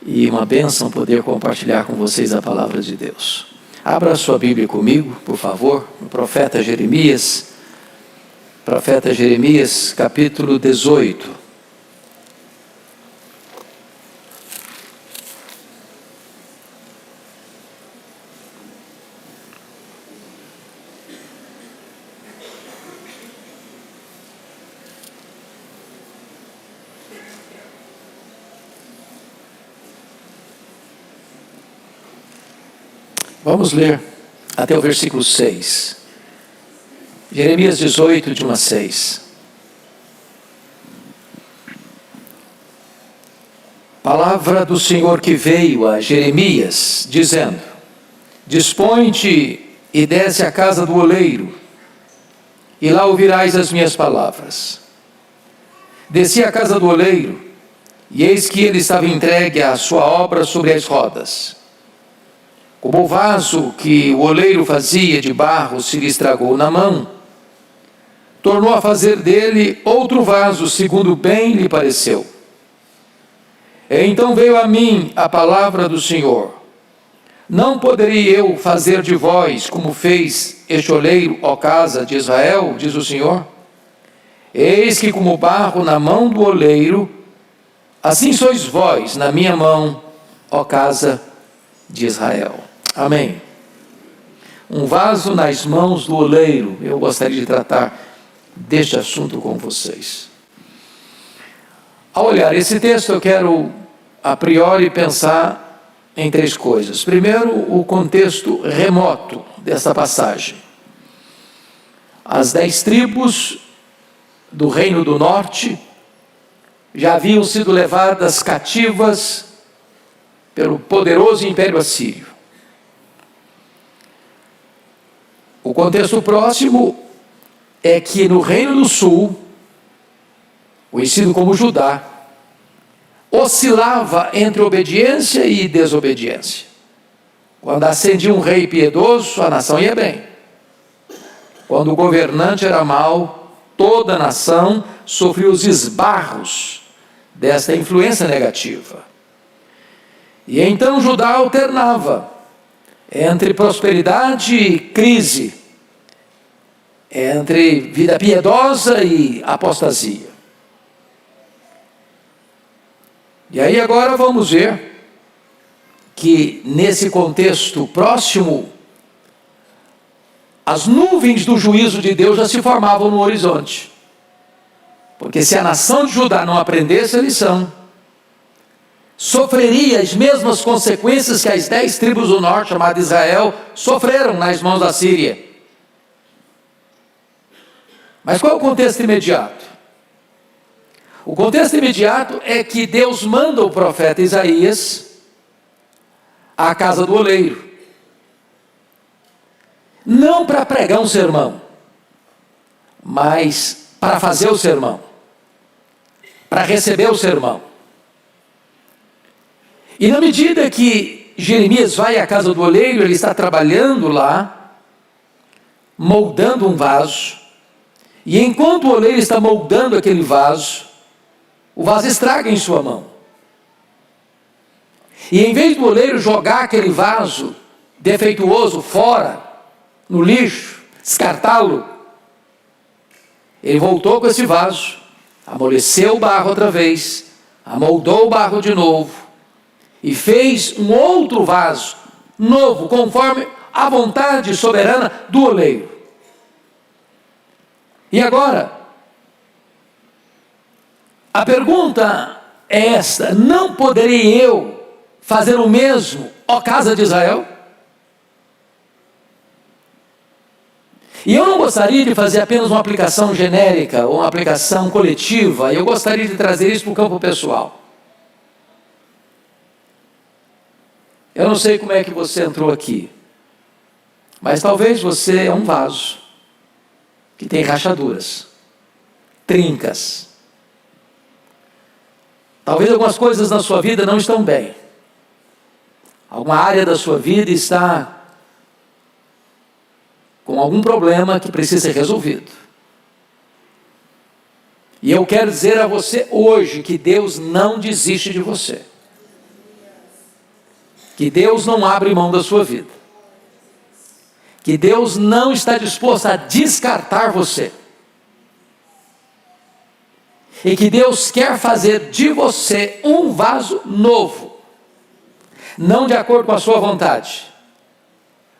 e uma bênção poder compartilhar com vocês a palavra de Deus. Abra a sua Bíblia comigo, por favor, no profeta Jeremias, capítulo 18. Vamos ler até o versículo 6. Jeremias 18, de 1 a 6. Palavra do Senhor que veio a Jeremias, dizendo: Dispõe-te e desce à casa do oleiro, e lá ouvirás as minhas palavras. Desci à casa do oleiro, e eis que ele estava entregue à sua obra sobre as rodas. Como o vaso que o oleiro fazia de barro se lhe estragou na mão, tornou a fazer dele outro vaso, segundo bem lhe pareceu. Então veio a mim a palavra do Senhor: Não poderei eu fazer de vós como fez este oleiro, ó casa de Israel, diz o Senhor? Eis que como barro na mão do oleiro, assim sois vós na minha mão, ó casa de Israel. Amém. Um vaso nas mãos do oleiro. Eu gostaria de tratar deste assunto com vocês. Ao olhar esse texto, eu quero, a priori, pensar em três coisas. Primeiro, o contexto remoto dessa passagem. As 10 tribos do Reino do Norte já haviam sido levadas cativas pelo poderoso Império Assírio. O contexto próximo é que no Reino do Sul, conhecido como Judá, oscilava entre obediência e desobediência. Quando ascendia um rei piedoso, a nação ia bem. Quando o governante era mau, toda a nação sofria os esbarros desta influência negativa. E então Judá alternava entre prosperidade e crise, entre vida piedosa e apostasia. E aí agora vamos ver que nesse contexto próximo, as nuvens do juízo de Deus já se formavam no horizonte. Porque se a nação de Judá não aprendesse a lição, sofreria as mesmas consequências que as 10 tribos do norte, chamadas Israel, sofreram nas mãos da Síria. Mas qual é o contexto imediato? O contexto imediato é que Deus manda o profeta Isaías à casa do oleiro. Não para pregar um sermão, mas para fazer o sermão, para receber o sermão. E na medida que Jeremias vai à casa do oleiro, ele está trabalhando lá, moldando um vaso, e enquanto o oleiro está moldando aquele vaso, o vaso estraga em sua mão. E em vez do oleiro jogar aquele vaso defeituoso fora, no lixo, descartá-lo, ele voltou com esse vaso, amoleceu o barro outra vez, amoldou o barro de novo, e fez um outro vaso, novo, conforme a vontade soberana do oleiro. E agora, a pergunta é esta: não poderei eu fazer o mesmo, ó casa de Israel? E eu não gostaria de fazer apenas uma aplicação genérica, ou uma aplicação coletiva, eu gostaria de trazer isso para o campo pessoal. Eu não sei como é que você entrou aqui, mas talvez você é um vaso que tem rachaduras, trincas. Talvez algumas coisas na sua vida não estão bem. Alguma área da sua vida está com algum problema que precisa ser resolvido. E eu quero dizer a você hoje que Deus não desiste de você. que Deus não abre mão da sua vida, que Deus não está disposto a descartar você, e que Deus quer fazer de você um vaso novo, não de acordo com a sua vontade,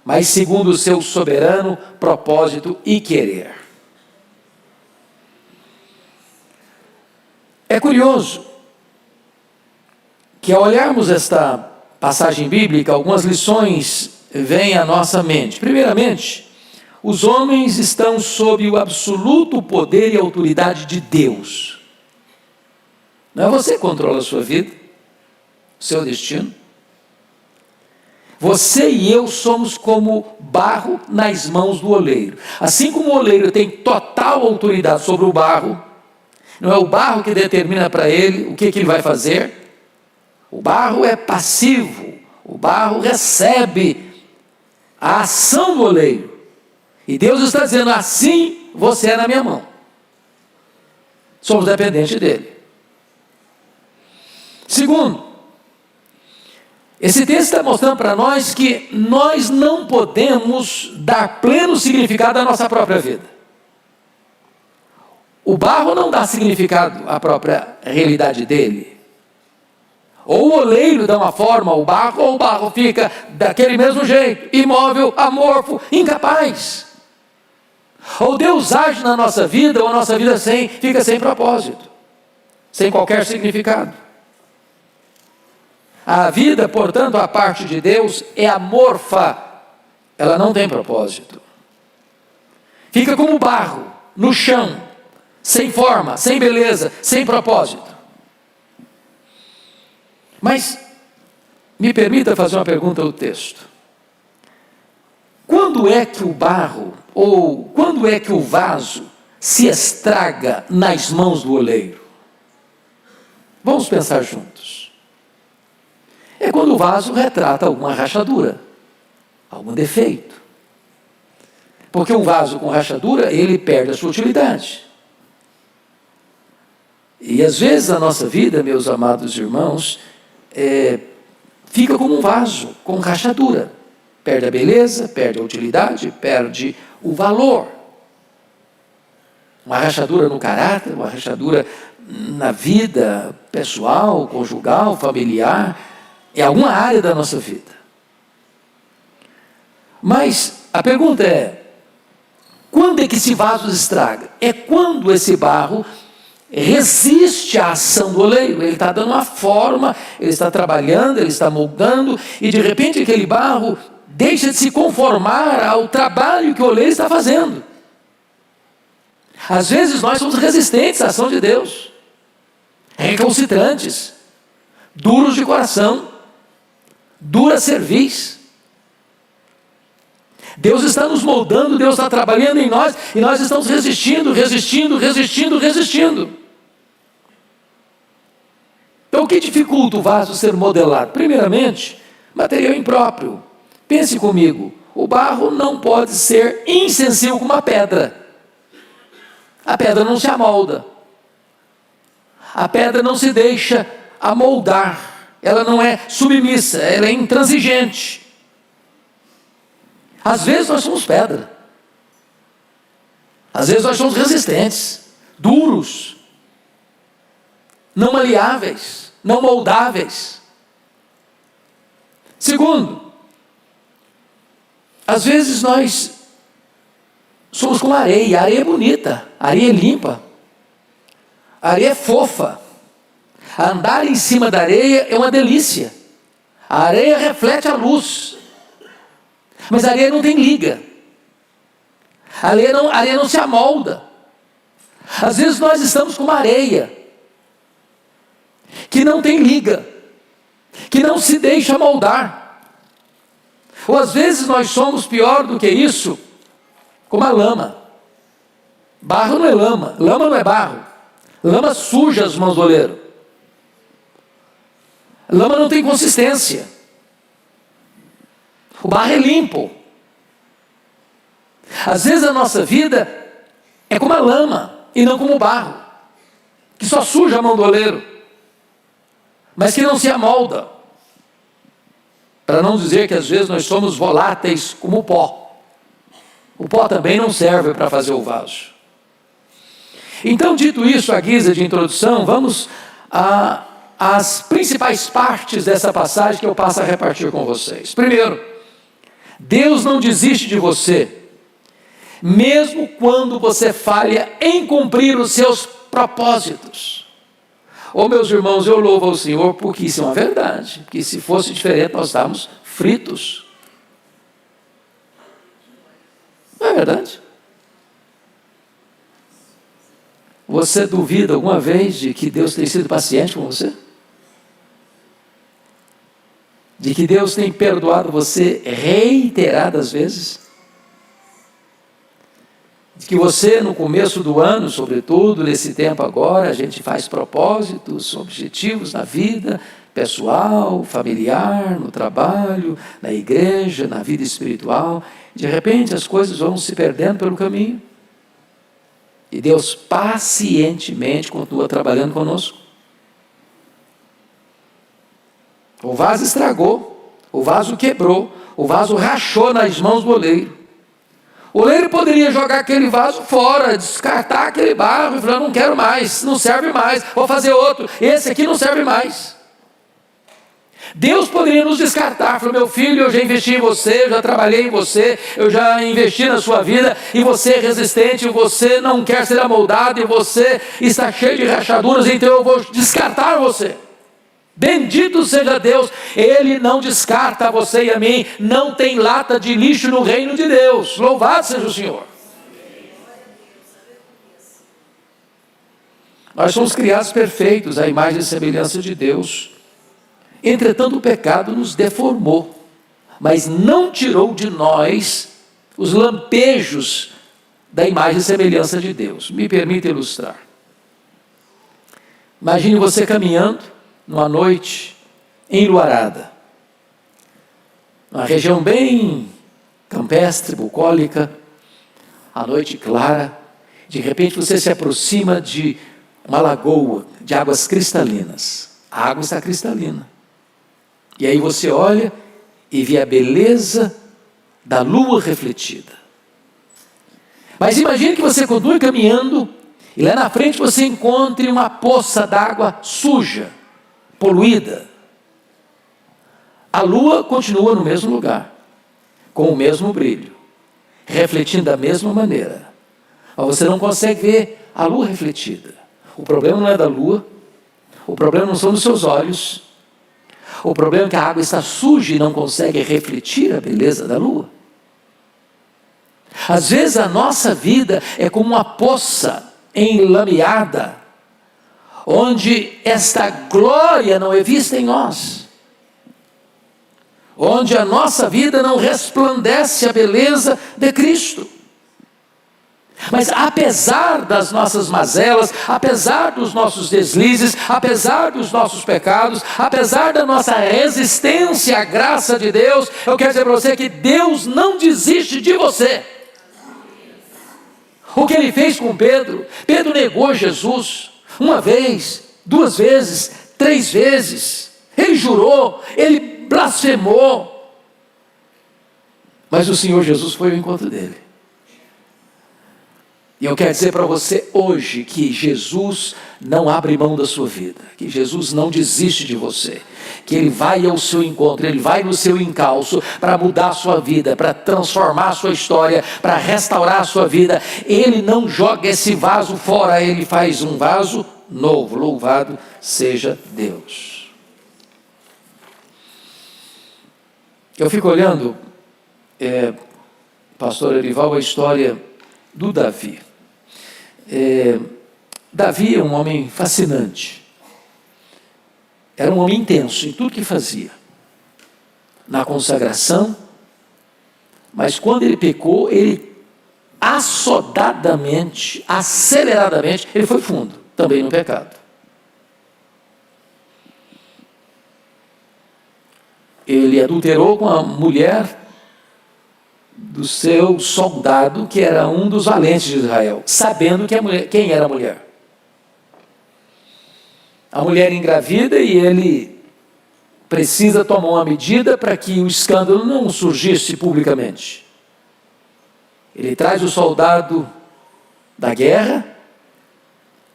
mas segundo o seu soberano propósito e querer. É curioso que, ao olharmos esta passagem bíblica, algumas lições vêm à nossa mente. Primeiramente, os homens estão sob o absoluto poder e autoridade de Deus. Não é você que controla a sua vida, o seu destino. Você e eu somos como barro nas mãos do oleiro. Assim como o oleiro tem total autoridade sobre o barro, não é o barro que determina para ele o que ele vai fazer. O barro é passivo, o barro recebe a ação do oleiro. E Deus está dizendo, assim você é na minha mão. Somos dependentes dele. Segundo, esse texto está mostrando para nós que nós não podemos dar pleno significado à nossa própria vida. O barro não dá significado à própria realidade dele. Ou o oleiro dá uma forma ao barro, ou o barro fica daquele mesmo jeito, imóvel, amorfo, incapaz. Ou Deus age na nossa vida, ou a nossa vida fica sem propósito, sem qualquer significado. A vida, portanto, a parte de Deus é amorfa, ela não tem propósito. Fica como barro, no chão, sem forma, sem beleza, sem propósito. Mas, me permita fazer uma pergunta ao texto. Quando é que o barro, ou quando é que o vaso se estraga nas mãos do oleiro? Vamos pensar juntos. É quando o vaso retrata alguma rachadura, algum defeito. Porque um vaso com rachadura, ele perde a sua utilidade. E às vezes a nossa vida, meus amados irmãos, fica como um vaso com rachadura. Perde a beleza, perde a utilidade, perde o valor. Uma rachadura no caráter, uma rachadura na vida pessoal, conjugal, familiar, em alguma área da nossa vida. Mas a pergunta é, quando é que esse vaso estraga? É quando esse barro resiste à ação do oleiro. Ele está dando uma forma, ele está trabalhando, ele está moldando, e de repente aquele barro deixa de se conformar ao trabalho que o oleiro está fazendo. Às vezes nós somos resistentes à ação de Deus, recalcitrantes, duros de coração, dura cerviz. Deus está nos moldando, Deus está trabalhando em nós, e nós estamos resistindo. Então, o que dificulta o vaso ser modelado? Primeiramente, material impróprio. Pense comigo, o barro não pode ser insensível como a pedra. A pedra não se amolda. A pedra não se deixa amoldar. Ela não é submissa, ela é intransigente. Às vezes nós somos pedra. Às vezes nós somos resistentes, duros, não maleáveis, não moldáveis. Segundo, às vezes nós somos como areia. A areia é bonita, a areia é limpa, a areia é fofa. Andar em cima da areia é uma delícia. A areia reflete a luz, mas a areia não tem liga. A areia não se amolda. Às vezes nós estamos com uma areia que não tem liga, que não se deixa moldar. Ou às vezes nós somos, pior do que isso, como a lama. Barro não é lama, lama não é barro. Lama suja as mãos do oleiro. Lama não tem consistência. O barro é limpo. Às vezes a nossa vida é como a lama e não como o barro, que só suja a mão do oleiro, mas que não se amolda. Para não dizer que às vezes nós somos voláteis como o pó. O pó também não serve para fazer o vaso. Então, dito isso, à guisa de introdução, vamos às principais partes dessa passagem que eu passo a repartir com vocês. Primeiro, Deus não desiste de você, mesmo quando você falha em cumprir os seus propósitos. Ô meus irmãos, eu louvo ao Senhor porque isso é uma verdade, porque se fosse diferente nós estávamos fritos. Não é verdade? Você duvida alguma vez de que Deus tem sido paciente com você? De que Deus tem perdoado você reiteradas vezes? De que você, no começo do ano, sobretudo, nesse tempo agora, a gente faz propósitos, objetivos na vida pessoal, familiar, no trabalho, na igreja, na vida espiritual. De repente as coisas vão se perdendo pelo caminho. E Deus pacientemente continua trabalhando conosco. O vaso estragou, o vaso quebrou, o vaso rachou nas mãos do oleiro. O oleiro poderia jogar aquele vaso fora, descartar aquele barro e falar, não quero mais, não serve mais, vou fazer outro, esse aqui não serve mais. Deus poderia nos descartar, falar, meu filho, eu já investi em você, eu já trabalhei em você, eu já investi na sua vida, e você é resistente, você não quer ser amoldado, e você está cheio de rachaduras, então eu vou descartar você. Bendito seja Deus, Ele não descarta você e a mim, não tem lata de lixo no reino de Deus, louvado seja o Senhor. Nós somos criados perfeitos, à imagem e semelhança de Deus. Entretanto, o pecado nos deformou, mas não tirou de nós os lampejos da imagem e semelhança de Deus. Me permita ilustrar. Imagine você caminhando numa noite enluarada, uma região bem campestre, bucólica, a noite clara, de repente você se aproxima de uma lagoa de águas cristalinas, a água está cristalina, e aí você olha e vê a beleza da lua refletida. Mas imagine que você continue caminhando e lá na frente você encontre uma poça d'água suja, poluída. A lua continua no mesmo lugar, com o mesmo brilho, refletindo da mesma maneira, mas você não consegue ver a lua refletida. O problema não é da lua, o problema não são dos seus olhos, o problema é que a água está suja e não consegue refletir a beleza da lua. Às vezes a nossa vida é como uma poça enlameada, onde esta glória não é vista em nós, onde a nossa vida não resplandece a beleza de Cristo. Mas apesar das nossas mazelas, apesar dos nossos deslizes, apesar dos nossos pecados, apesar da nossa resistência à graça de Deus, eu quero dizer para você que Deus não desiste de você. O que ele fez com Pedro? Pedro negou Jesus uma vez, duas vezes, três vezes. Ele jurou, ele blasfemou. Mas o Senhor Jesus foi ao encontro dele. E eu quero dizer para você hoje que Jesus não abre mão da sua vida, que Jesus não desiste de você, que Ele vai ao seu encontro, Ele vai no seu encalço para mudar a sua vida, para transformar a sua história, para restaurar a sua vida. Ele não joga esse vaso fora, Ele faz um vaso novo. Louvado seja Deus. Eu fico olhando, pastor Erival, a história do Davi. Davi é um homem fascinante, era um homem intenso em tudo que fazia, na consagração, mas quando ele pecou, ele assodadamente, aceleradamente, ele foi fundo, também no pecado. Ele adulterou com a mulher do seu soldado, que era um dos valentes de Israel, sabendo que quem era a mulher. A mulher engravida e ele precisa tomar uma medida para que o escândalo não surgisse publicamente. Ele traz o soldado da guerra,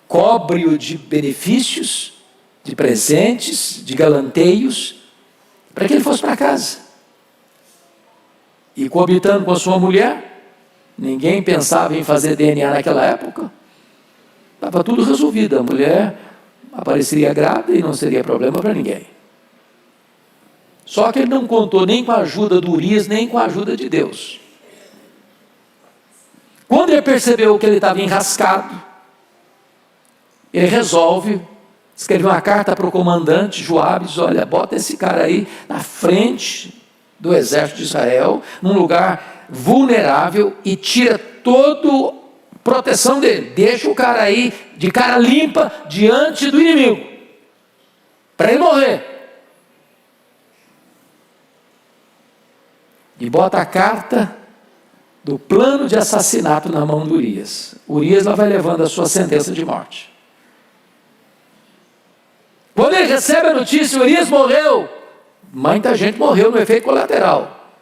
cobre-o de benefícios, de presentes, de galanteios, para que ele fosse para casa. E coabitando com a sua mulher, ninguém pensava em fazer DNA naquela época, estava tudo resolvido, a mulher apareceria grávida e não seria problema para ninguém. Só que ele não contou nem com a ajuda do Urias, nem com a ajuda de Deus. Quando ele percebeu que ele estava enrascado, ele resolve escrever uma carta para o comandante Joabe, diz: olha, bota esse cara aí na frente do exército de Israel, num lugar vulnerável, e tira toda a proteção dele. Deixa o cara aí de cara limpa diante do inimigo, para ele morrer. E bota a carta do plano de assassinato na mão do Urias. Urias lá vai levando a sua sentença de morte. Quando ele recebe a notícia, Urias morreu. Muita gente morreu no efeito colateral.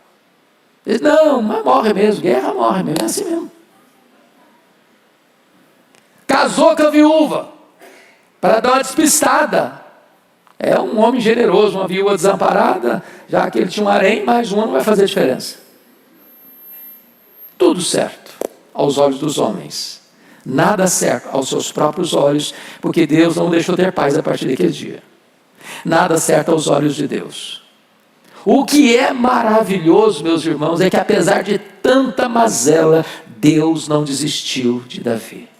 Ele diz: não, mas morre mesmo, guerra morre mesmo, é assim mesmo. Casou com a viúva, para dar uma despistada. É um homem generoso, uma viúva desamparada, já que ele tinha um harém, mais uma não vai fazer diferença. Tudo certo aos olhos dos homens, nada certo aos seus próprios olhos, porque Deus não deixou ter paz a partir daquele dia. Nada certo aos olhos de Deus. O que é maravilhoso, meus irmãos, é que apesar de tanta mazela, Deus não desistiu de Davi.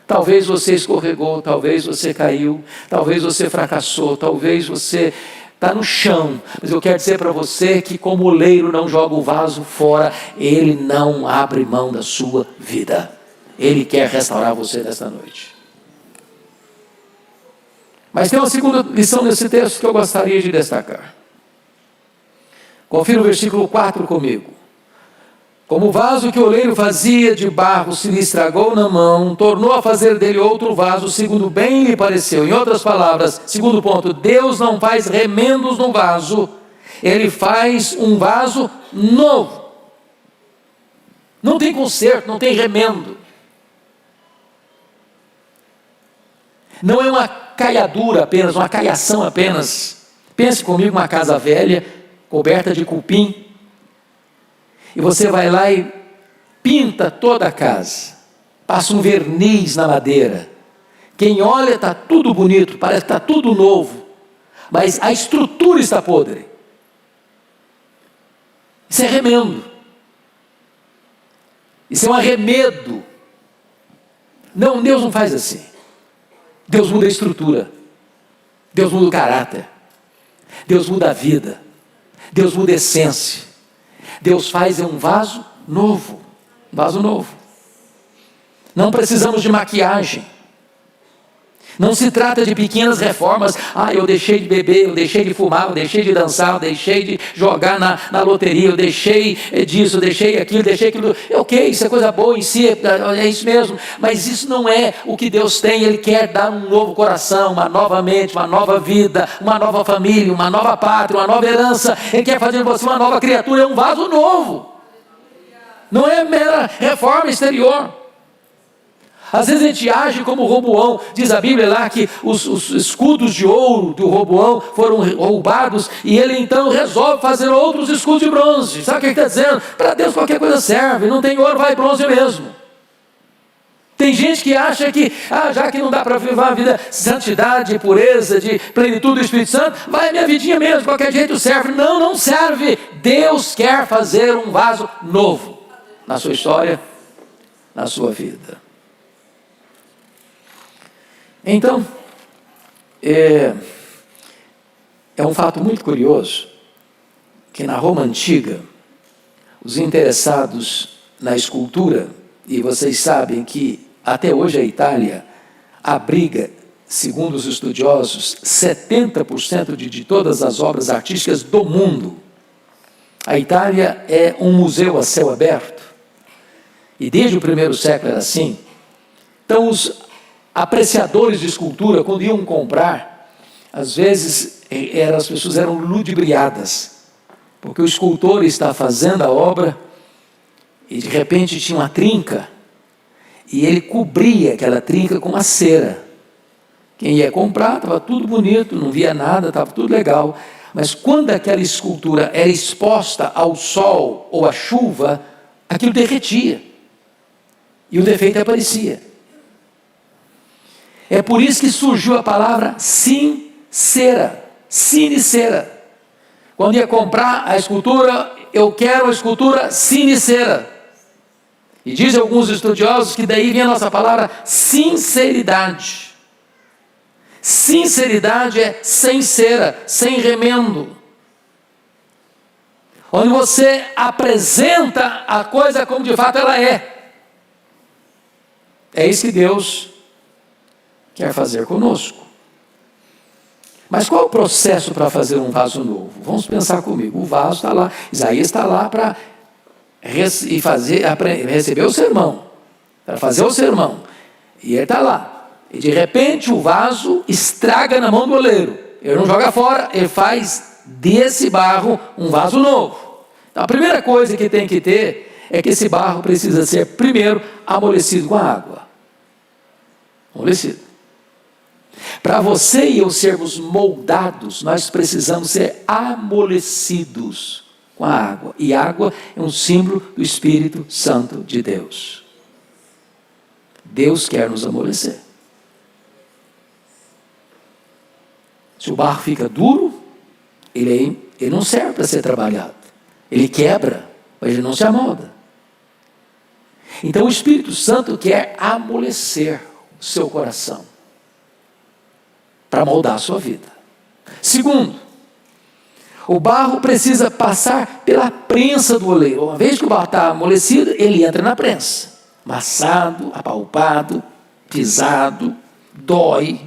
Talvez você escorregou, talvez você caiu, talvez você fracassou, talvez você está no chão, mas eu quero dizer para você que, como o oleiro não joga o vaso fora, ele não abre mão da sua vida. Ele quer restaurar você nesta noite. Mas tem uma segunda lição nesse texto que eu gostaria de destacar. Confira o versículo 4 comigo. Como o vaso que o oleiro fazia de barro se lhe estragou na mão, tornou a fazer dele outro vaso, segundo bem lhe pareceu. Em outras palavras, segundo ponto, Deus não faz remendos no vaso, Ele faz um vaso novo. Não tem conserto, não tem remendo. Não é uma caiadura apenas, uma caiação apenas. Pense comigo, uma casa velha, coberta de cupim, e você vai lá e pinta toda a casa, passa um verniz na madeira. Quem olha está tudo bonito, parece que está tudo novo, mas a estrutura está podre. Isso é remendo. Isso é um arremedo. Não, Deus não faz assim. Deus muda a estrutura. Deus muda o caráter. Deus muda a vida. Deus muda a essência. Deus faz um vaso novo. Um vaso novo. Não precisamos de maquiagem. Não se trata de pequenas reformas. Eu deixei de beber, eu deixei de fumar, eu deixei de dançar, eu deixei de jogar na loteria, eu deixei disso, eu deixei aquilo, deixei aquilo. Ok, isso é coisa boa em si, é isso mesmo. Mas isso não é o que Deus tem. Ele quer dar um novo coração, uma nova mente, uma nova vida, uma nova família, uma nova pátria, uma nova herança. Ele quer fazer de você uma nova criatura, é um vaso novo. Não é mera reforma exterior. Às vezes a gente age como Roboão. Diz a Bíblia lá que os escudos de ouro do Roboão foram roubados, e ele então resolve fazer outros escudos de bronze. Sabe o que ele está dizendo? Para Deus qualquer coisa serve, não tem ouro, vai bronze mesmo. Tem gente que acha que, já que não dá para viver uma vida de santidade, de pureza, de plenitude do Espírito Santo, vai minha vidinha mesmo, de qualquer jeito serve. Não, não serve. Deus quer fazer um vaso novo na sua história, na sua vida. Então, é um fato muito curioso que na Roma Antiga, os interessados na escultura, e vocês sabem que até hoje a Itália abriga, segundo os estudiosos, 70% de todas as obras artísticas do mundo. A Itália é um museu a céu aberto, e desde o primeiro século era assim. Então os apreciadores de escultura, quando iam comprar, às vezes as pessoas eram ludibriadas, porque o escultor está fazendo a obra e de repente tinha uma trinca e ele cobria aquela trinca com uma cera. Quem ia comprar, estava tudo bonito, não via nada, estava tudo legal. Mas quando aquela escultura era exposta ao sol ou à chuva, aquilo derretia. E o defeito aparecia. É por isso que surgiu a palavra sincera. Sinicera. Quando ia comprar a escultura, eu quero a escultura sinicera. E dizem alguns estudiosos que daí vem a nossa palavra sinceridade. Sinceridade é sem cera, sem remendo. Onde você apresenta a coisa como de fato ela é. É isso que Deus quer fazer conosco. Mas qual é o processo para fazer um vaso novo? Vamos pensar comigo. O vaso está lá, Isaías está lá para receber o sermão, para fazer o sermão. E ele está lá. E de repente o vaso estraga na mão do oleiro. Ele não joga fora, ele faz desse barro um vaso novo. Então a primeira coisa que tem que ter é que esse barro precisa ser primeiro amolecido com a água. Amolecido. Para você e eu sermos moldados, nós precisamos ser amolecidos com a água. E água é um símbolo do Espírito Santo de Deus. Deus quer nos amolecer. Se o barro fica duro, ele não serve para ser trabalhado. Ele quebra, mas ele não se amolda. Então o Espírito Santo quer amolecer o seu coração para moldar a sua vida. Segundo, o barro precisa passar pela prensa do oleiro. Uma vez que o barro está amolecido, ele entra na prensa. Amassado, apalpado, pisado, dói.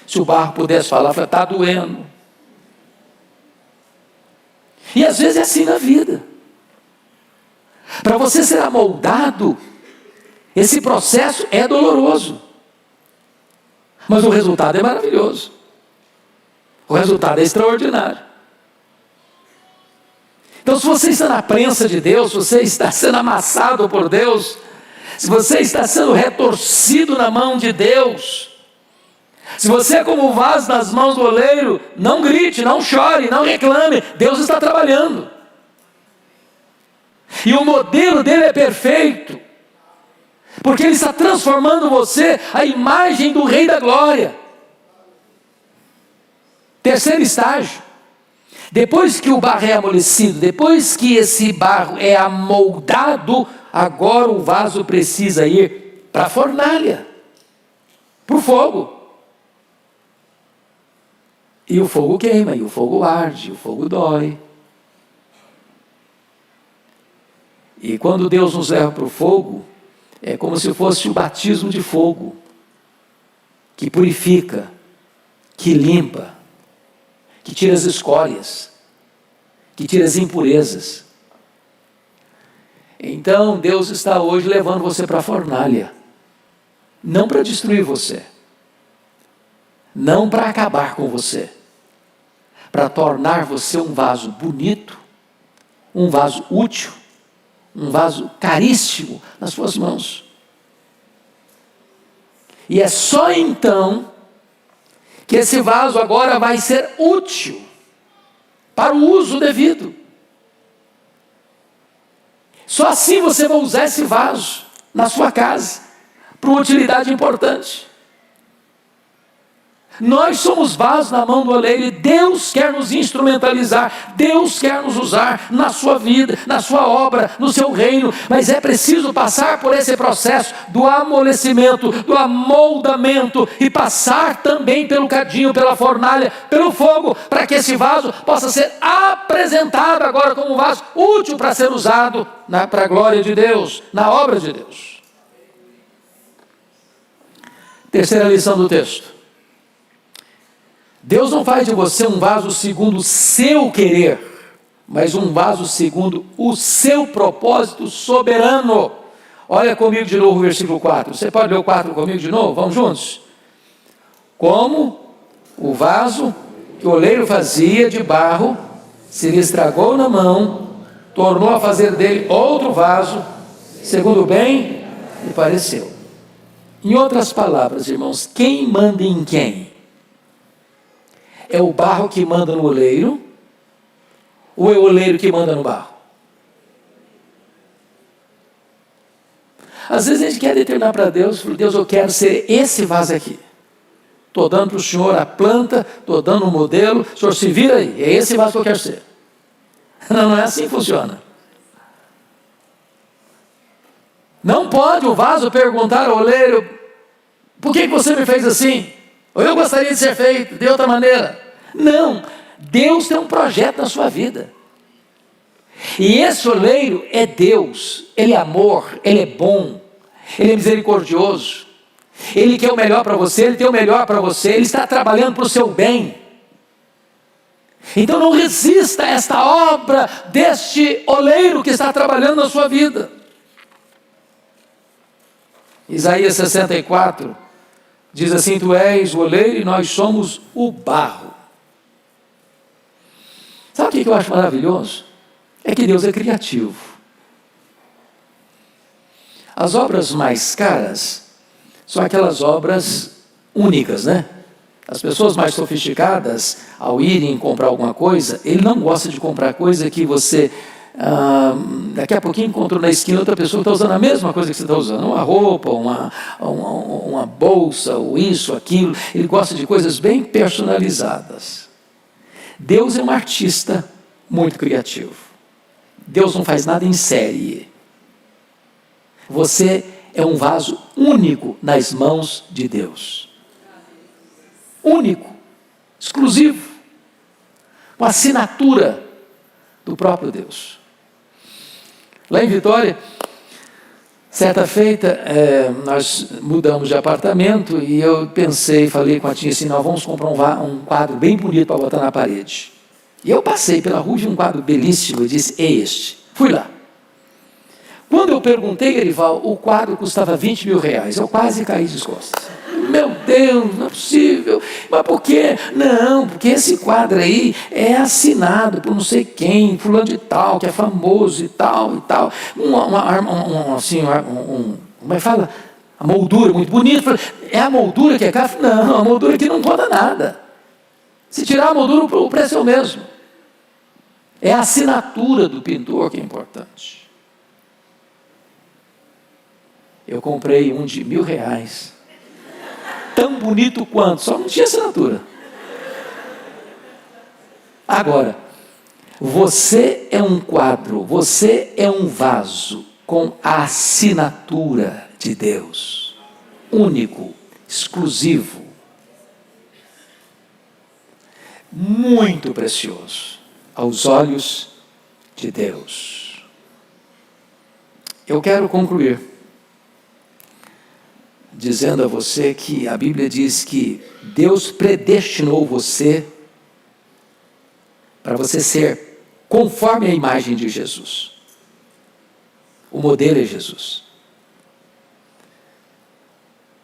Se o barro pudesse falar, está doendo. E às vezes é assim na vida. Para você ser amoldado, esse processo é doloroso. Mas o resultado é maravilhoso. O resultado é extraordinário. Então, se você está na prensa de Deus, se você está sendo amassado por Deus, se você está sendo retorcido na mão de Deus, se você é como o vaso nas mãos do oleiro, não grite, não chore, não reclame, Deus está trabalhando. E o modelo dele é perfeito, porque ele está transformando você à imagem do Rei da Glória. Terceiro estágio, depois que o barro é amolecido, depois que esse barro é amoldado, agora o vaso precisa ir para a fornalha, para o fogo. E o fogo queima, e o fogo arde, o fogo dói. E quando Deus nos leva para o fogo, é como se fosse o batismo de fogo, que purifica, que limpa, que tira as escórias, que tira as impurezas. Então Deus está hoje levando você para a fornalha, não para destruir você, não para acabar com você, para tornar você um vaso bonito, um vaso útil, um vaso caríssimo nas suas mãos. E é só então que esse vaso agora vai ser útil para o uso devido. Só assim você vai usar esse vaso na sua casa para uma utilidade importante. Nós somos vasos na mão do oleiro e Deus quer nos instrumentalizar, Deus quer nos usar na sua vida, na sua obra, no seu reino, mas é preciso passar por esse processo do amolecimento, do amoldamento e passar também pelo cadinho, pela fornalha, pelo fogo, para que esse vaso possa ser apresentado agora como um vaso útil para ser usado para a glória de Deus, na obra de Deus. Terceira lição do texto. Deus não faz de você um vaso segundo o seu querer, mas um vaso segundo o seu propósito soberano. Olha comigo de novo o versículo 4. Você pode ler o 4 comigo de novo? Vamos juntos? Como o vaso que o oleiro fazia de barro, se lhe estragou na mão, tornou a fazer dele outro vaso, segundo bem lhe pareceu. Em outras palavras, irmãos, quem manda em quem? É o barro que manda no oleiro, ou é o oleiro que manda no barro? Às vezes a gente quer determinar para Deus, Deus, eu quero ser esse vaso aqui. Estou dando para o Senhor a planta, estou dando um modelo, o Senhor se vira aí, é esse vaso que eu quero ser. Não, não é assim que funciona. Não pode o vaso perguntar ao oleiro, por que você me fez assim? Ou eu gostaria de ser feito de outra maneira. Não, Deus tem um projeto na sua vida. E esse oleiro é Deus, Ele é amor, Ele é bom, Ele é misericordioso. Ele quer o melhor para você, Ele tem o melhor para você, Ele está trabalhando para o seu bem. Então não resista a esta obra deste oleiro que está trabalhando na sua vida. Isaías 64 diz assim: tu és o oleiro e nós somos o barro. Sabe o que eu acho maravilhoso? É que Deus é criativo. As obras mais caras são aquelas obras únicas, né? As pessoas mais sofisticadas, ao irem comprar alguma coisa, ele não gosta de comprar coisa que você, daqui a pouquinho encontrou na esquina outra pessoa que está usando a mesma coisa que você está usando, uma roupa, uma bolsa, ou isso, aquilo. Ele gosta de coisas bem personalizadas. Deus é um artista muito criativo. Deus não faz nada em série. Você é um vaso único nas mãos de Deus. Único, exclusivo, com a assinatura do próprio Deus. Lá em Vitória, certa feita, nós mudamos de apartamento e eu falei com a tia assim, nós vamos comprar um quadro bem bonito para botar na parede. E eu passei pela rua, vi um quadro belíssimo e disse, é este. Fui lá. Quando eu perguntei, Erival, o quadro custava 20 mil reais. Eu quase caí de costas. Meu Deus, não é possível. Mas por quê? Não, porque esse quadro aí é assinado por não sei quem, fulano de tal, que é famoso e tal, e tal. Como é que fala? A moldura muito bonita. É a moldura que é cara? Não, a moldura aqui não conta nada. Se tirar a moldura, o preço é o mesmo. É a assinatura do pintor que é importante. Eu comprei um de R$1.000. Tão bonito quanto, só não tinha assinatura. Agora, você é um quadro, você é um vaso com a assinatura de Deus. Único, exclusivo. Muito precioso aos olhos de Deus. Eu quero concluir dizendo a você que a Bíblia diz que Deus predestinou você para você ser conforme a imagem de Jesus. O modelo é Jesus.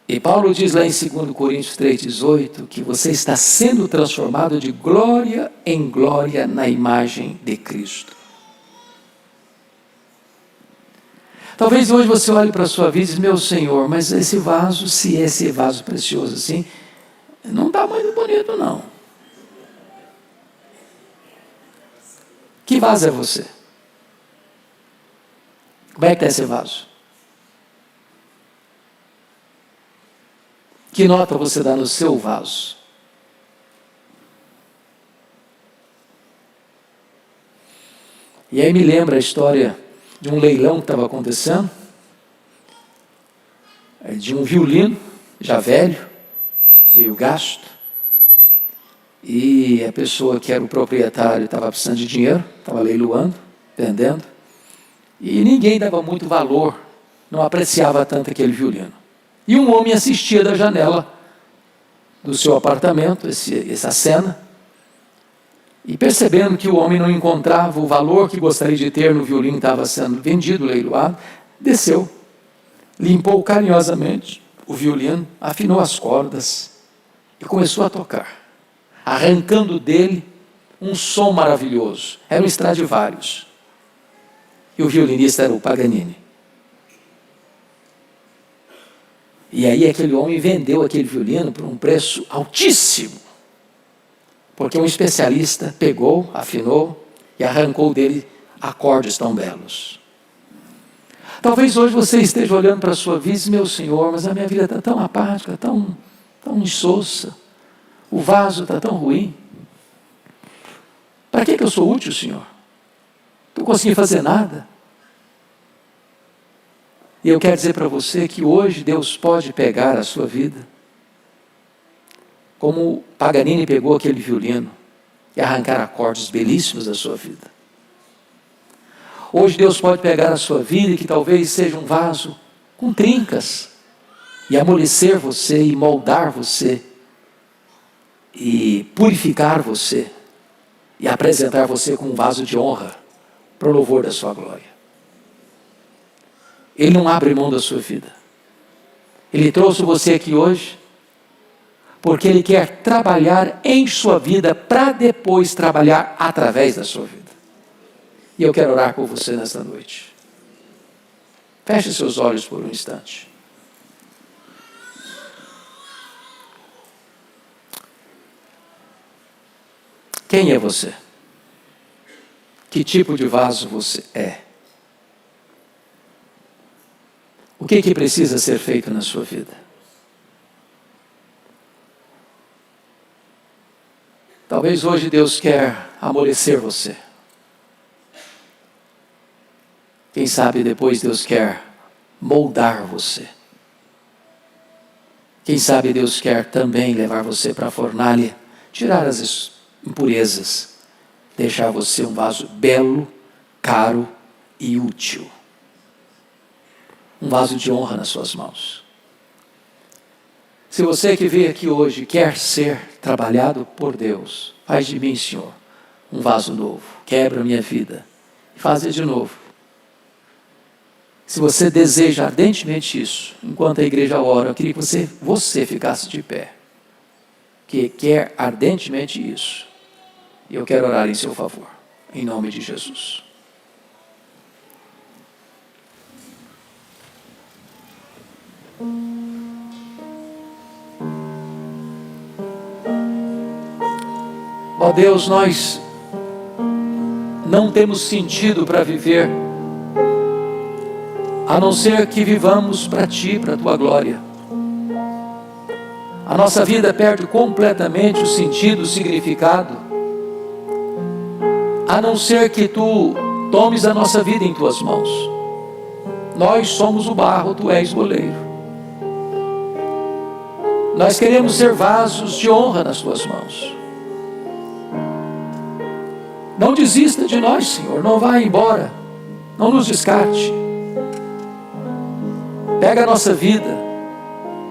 E Paulo diz lá em 2 Coríntios 3,18 que você está sendo transformado de glória em glória na imagem de Cristo. Talvez hoje você olhe para a sua vida e diz, meu Senhor, mas esse vaso, se esse vaso precioso assim, não está muito bonito não. Que vaso é você? Como é que está esse vaso? Que nota você dá no seu vaso? E aí me lembra a história de um leilão que estava acontecendo, de um violino, já velho, meio gasto, e a pessoa que era o proprietário estava precisando de dinheiro, estava leiloando, vendendo, e ninguém dava muito valor, não apreciava tanto aquele violino. E um homem assistia da janela do seu apartamento, essa cena, e percebendo que o homem não encontrava o valor que gostaria de ter no violino que estava sendo vendido, leiloado, desceu, limpou carinhosamente o violino, afinou as cordas e começou a tocar. arrancando dele um som maravilhoso. Era um Stradivarius. E o violinista era o Paganini. E aí aquele homem vendeu aquele violino por um preço altíssimo. Porque um especialista pegou, afinou e arrancou dele acordes tão belos. Talvez hoje você esteja olhando para a sua vida e diz, meu Senhor, mas a minha vida está tão apática, tão insossa. O vaso está tão ruim. Para que eu sou útil, Senhor? Não consegui fazer nada. E eu quero dizer para você que hoje Deus pode pegar a sua vida, como Paganini pegou aquele violino, e arrancar acordes belíssimos da sua vida. Hoje Deus pode pegar a sua vida, que talvez seja um vaso com trincas, e amolecer você, e moldar você, e purificar você, e apresentar você como um vaso de honra, para o louvor da sua glória. Ele não abre mão da sua vida. Ele trouxe você aqui hoje, porque Ele quer trabalhar em sua vida, para depois trabalhar através da sua vida. E eu quero orar por você nesta noite. Feche seus olhos por um instante. Quem é você? Que tipo de vaso você é? O que precisa ser feito na sua vida? Talvez hoje Deus quer amolecer você. Quem sabe depois Deus quer moldar você. Quem sabe Deus quer também levar você para a fornalha, tirar as impurezas, deixar você um vaso belo, caro e útil. Um vaso de honra nas suas mãos. Se você que veio aqui hoje quer ser trabalhado por Deus, faz de mim, Senhor, um vaso novo. Quebra a minha vida. Faz de novo. Se você deseja ardentemente isso, enquanto a igreja ora, eu queria que você ficasse de pé. Que quer ardentemente isso. E eu quero orar em seu favor. Em nome de Jesus. Ó Deus, nós não temos sentido para viver, a não ser que vivamos para Ti, para a Tua glória. A nossa vida perde completamente o sentido, o significado, a não ser que Tu tomes a nossa vida em Tuas mãos. Nós somos o barro, Tu és o oleiro. Nós queremos ser vasos de honra nas Tuas mãos. Não desista de nós, Senhor, não vá embora, não nos descarte. Pega a nossa vida,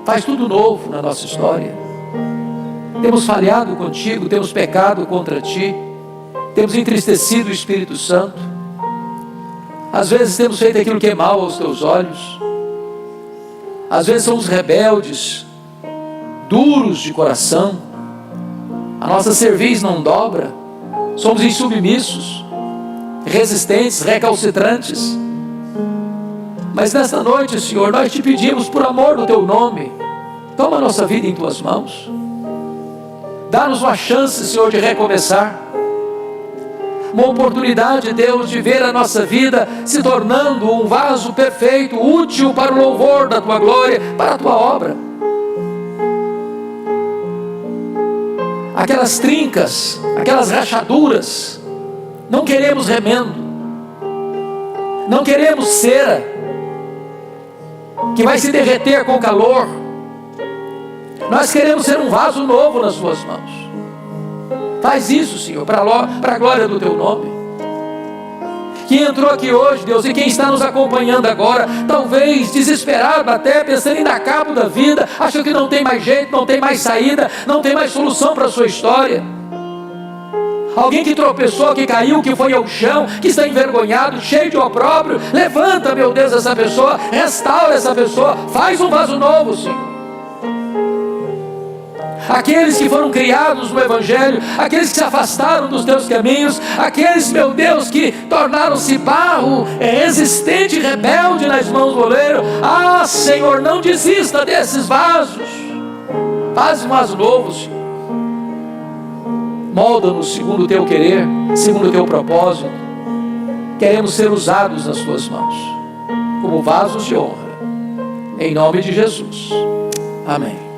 faz tudo novo na nossa história. Temos falhado contigo, temos pecado contra Ti, temos entristecido o Espírito Santo. Às vezes temos feito aquilo que é mal aos Teus olhos. Às vezes somos rebeldes, duros de coração. A nossa cerviz não dobra. Somos insubmissos, resistentes, recalcitrantes. Mas nesta noite, Senhor, nós Te pedimos, por amor do Teu nome, toma a nossa vida em Tuas mãos. Dá-nos uma chance, Senhor, de recomeçar. Uma oportunidade, Deus, de ver a nossa vida se tornando um vaso perfeito, útil para o louvor da Tua glória, para a Tua obra. Aquelas trincas, aquelas rachaduras, não queremos remendo, não queremos cera, que vai se derreter com calor. Nós queremos ser um vaso novo nas Suas mãos. Faz isso, Senhor, para a glória do Teu nome. Quem entrou aqui hoje, Deus, e quem está nos acompanhando agora, talvez desesperado até, pensando em dar cabo da vida, achando que não tem mais jeito, não tem mais saída, não tem mais solução para a sua história. Alguém que tropeçou, que caiu, que foi ao chão, que está envergonhado, cheio de opróbrio, levanta, meu Deus, essa pessoa, restaura essa pessoa, faz um vaso novo, Senhor. aqueles que foram criados no Evangelho, aqueles que se afastaram dos teus caminhos, aqueles, meu Deus, que tornaram-se barro resistente e rebelde nas mãos do oleiro. Ah, Senhor, não desista desses vasos. Faz um vaso novo, Senhor. Molda-nos segundo o teu querer, segundo o teu propósito. Queremos ser usados nas tuas mãos, como vasos de honra. Em nome de Jesus. Amém.